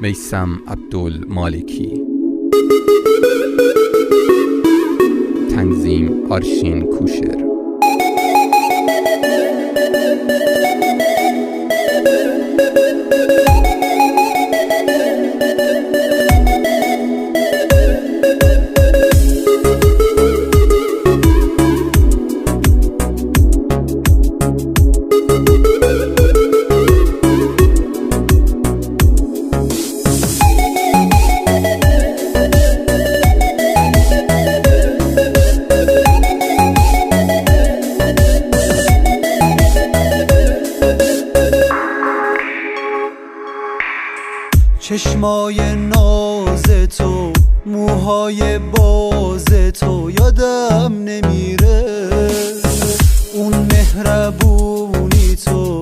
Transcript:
میثم عبدالمالکی. تنظیم آرشین کوشر. چشمای ناز تو، موهای باز تو یادم نمیره، اون مهربونی تو